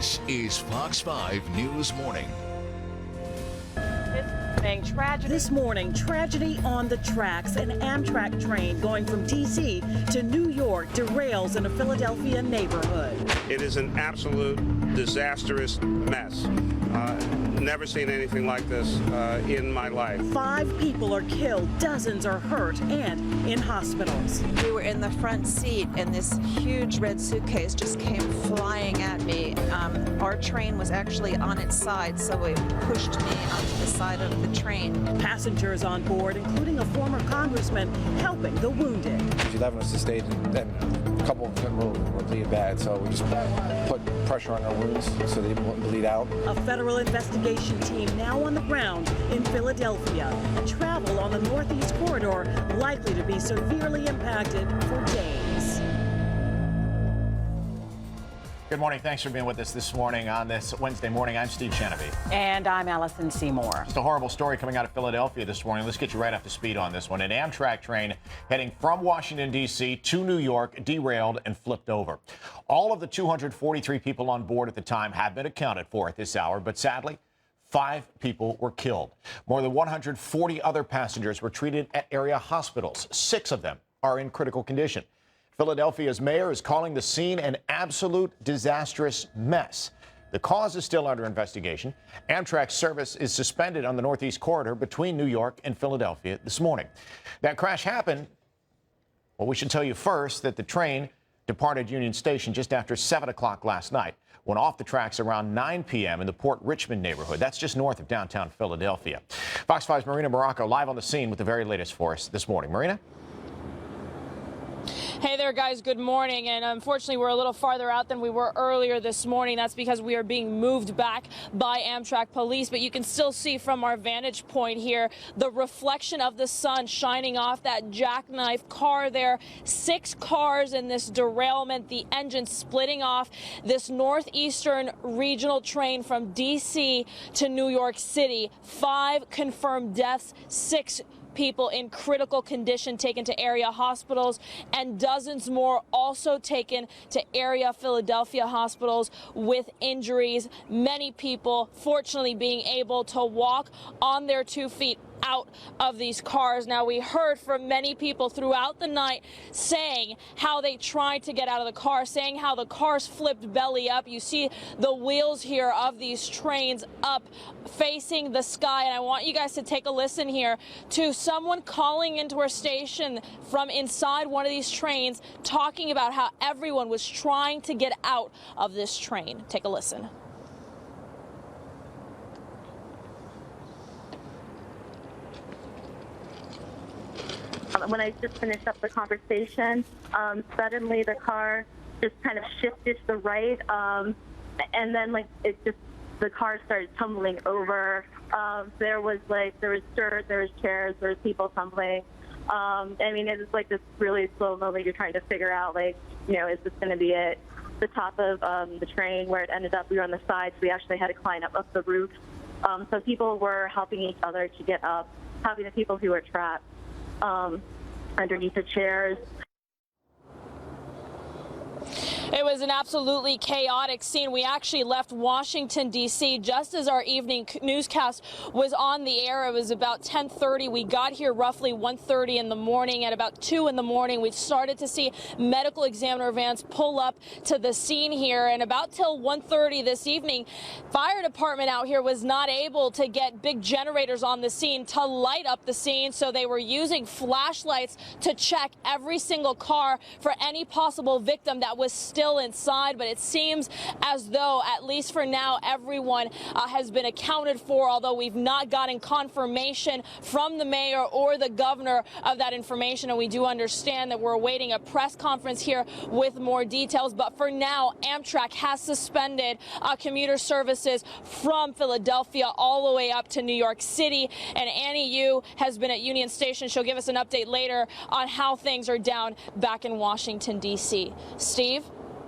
This is Fox 5 News Morning. This morning, tragedy on the tracks. An Amtrak train going from D.C. to New York derails in a Philadelphia neighborhood. It is an absolute disastrous mess. Never seen anything like this in my life. 5 people are killed, dozens are hurt and in hospitals. We were in the front seat and this huge red suitcase just came flying at me. Our train was actually on its side, so it pushed me onto the side of the train. Passengers on board, including a former congressman, helping the wounded. 11 of us stayed, and a couple of them were bleeding bad, so we just put pressure on our wounds so they wouldn't bleed out. A federal investigation team now on the ground in Philadelphia. Travel on the Northeast Corridor likely to be severely impacted for days. Good morning. Thanks for being with us this morning on this Wednesday morning. I'm Steve Chenevey. And I'm Allison Seymour. Just a horrible story coming out of Philadelphia this morning. Let's get you right up to speed on this one. An Amtrak train heading from Washington, D.C. to New York derailed and flipped over. All of the 243 people on board at the time have been accounted for at this hour, but sadly, 5 people were killed. More than 140 other passengers were treated at area hospitals. 6 of them are in critical condition. Philadelphia's mayor is calling the scene an absolute disastrous mess. The cause is still under investigation. Amtrak service is suspended on the Northeast Corridor between New York and Philadelphia this morning. That crash happened. Well, we should tell you first that the train departed Union Station just after 7 o'clock last night, went off the tracks around 9 p.m. in the Port Richmond neighborhood. That's just north of downtown Philadelphia. Fox 5's Marina Morocco live on the scene with the very latest for us this morning. Marina? Hey there, guys. Good morning. And unfortunately, we're a little farther out than we were earlier this morning. That's because we are being moved back by Amtrak police. But you can still see from our vantage point here the reflection of the sun shining off that jackknife car there. 6 cars in this derailment, the engine splitting off this northeastern regional train from D.C. to New York City. 5 confirmed deaths, 6 people in critical condition taken to area hospitals, and dozens more also taken to area Philadelphia hospitals with injuries. Many people, fortunately, being able to walk on their 2 feet out of these cars. Now, we heard from many people throughout the night saying how they tried to get out of the car, saying how the cars flipped belly up. You see the wheels here of these trains up facing the sky. And I want you guys to take a listen here to someone calling into our station from inside one of these trains, talking about how everyone was trying to get out of this train. Take a listen. When I just finished up the conversation, suddenly the car just kind of shifted to the right, and then the car started tumbling over. There was dirt, there was chairs, there was people tumbling. I mean, it was like this really slow moment. You're trying to figure out, is this going to be it? The top of the train where it ended up, we were on the side, so we actually had to climb up the roof. So people were helping each other to get up, helping the people who were trapped underneath the chairs. It was an absolutely chaotic scene. We actually left Washington, D.C. just as our evening newscast was on the air. It was about 10:30. We got here roughly 1:30 in the morning. At about 2 in the morning, we started to see medical examiner vans pull up to the scene here. And about till 1:30 this evening, fire department out here was not able to get big generators on the scene to light up the scene. So they were using flashlights to check every single car for any possible victim that was still inside, but it seems as though, at least for now, everyone has been accounted for, although we've not gotten confirmation from the mayor or the governor of that information. And we do understand that we're awaiting a press conference here with more details. But for now, Amtrak has suspended commuter services from Philadelphia all the way up to New York City. And Annie Yu has been at Union Station. She'll give us an update later on how things are down back in Washington, D.C. Steve?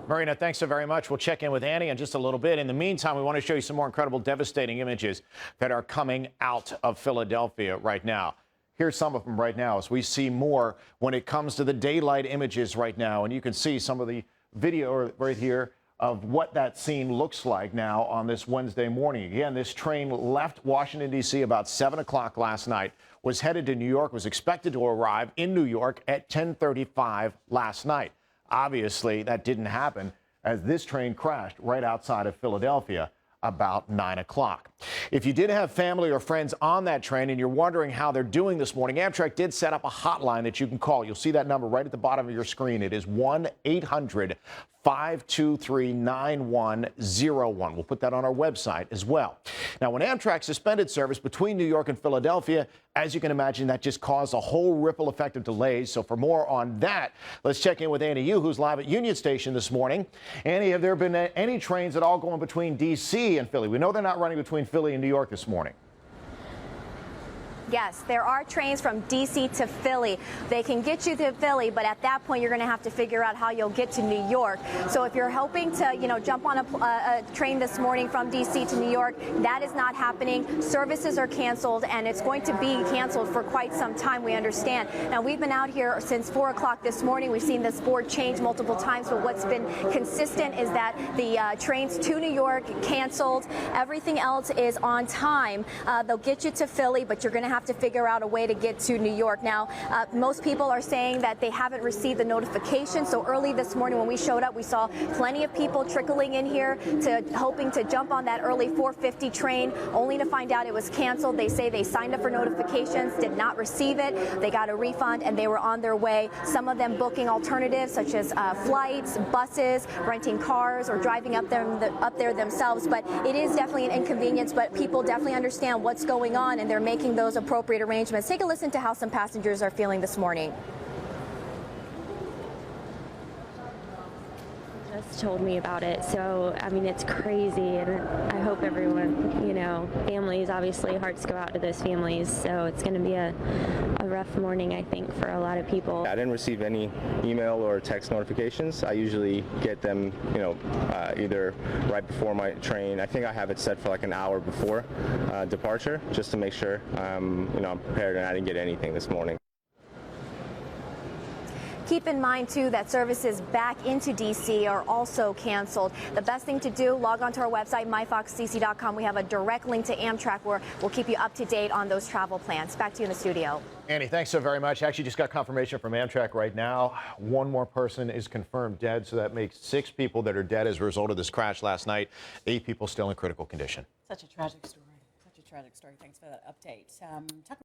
Marina, thanks so very much. We'll check in with Annie in just a little bit. In the meantime, we want to show you some more incredible, devastating images that are coming out of Philadelphia right now. Here's some of them right now as we see more when it comes to the daylight images right now. And you can see some of the video right here of what that scene looks like now on this Wednesday morning. Again, this train left Washington, D.C. about 7 o'clock last night, was headed to New York, was expected to arrive in New York at 10:35 last night. Obviously, that didn't happen as this train crashed right outside of Philadelphia about 9 o'clock. If you did have family or friends on that train and you're wondering how they're doing this morning, Amtrak did set up a hotline that you can call. You'll see that number right at the bottom of your screen. It is 1-800-523-9101. We'll put that on our website as well. Now, when Amtrak suspended service between New York and Philadelphia, as you can imagine, that just caused a whole ripple effect of delays. So for more on that, let's check in with Annie Yu, who's live at Union Station this morning. Annie, have there been any trains at all going between D.C. and Philly? We know they're not running between Philly and New York this morning. Yes, there are trains from D.C. to Philly. They can get you to Philly, but at that point, you're going to have to figure out how you'll get to New York. So if you're hoping to, jump on a train this morning from D.C. to New York, that is not happening. Services are canceled, and it's going to be canceled for quite some time, we understand. Now, we've been out here since 4 o'clock this morning. We've seen this board change multiple times, but what's been consistent is that the trains to New York canceled. Everything else is on time. They'll get you to Philly, but you're going to have to figure out a way to get to New York. Now, most people are saying that they haven't received the notification. So early this morning when we showed up, we saw plenty of people trickling in here hoping to jump on that early 4:50 train, only to find out it was canceled. They say they signed up for notifications, did not receive it. They got a refund and they were on their way. Some of them booking alternatives such as flights, buses, renting cars, or driving up there themselves. But it is definitely an inconvenience, but people definitely understand what's going on and they're making those appropriate arrangements. Take a listen to how some passengers are feeling this morning. Just told me about it, so I mean it's crazy, and I hope everyone, families, obviously hearts go out to those families, so it's going to be a rough morning, I think, for a lot of people. I didn't receive any email or text notifications. I usually get them, either right before my train. I think I have it set for like an hour before departure, just to make sure I'm prepared, and I didn't get anything this morning. Keep in mind, too, that services back into D.C. are also canceled. The best thing to do, log on to our website, myfoxdc.com. We have a direct link to Amtrak where we'll keep you up to date on those travel plans. Back to you in the studio. Annie, thanks so very much. Actually, just got confirmation from Amtrak right now. One more person is confirmed dead, so that makes 6 people that are dead as a result of this crash last night. 8 people still in critical condition. Such a tragic story. Such a tragic story. Thanks for that update.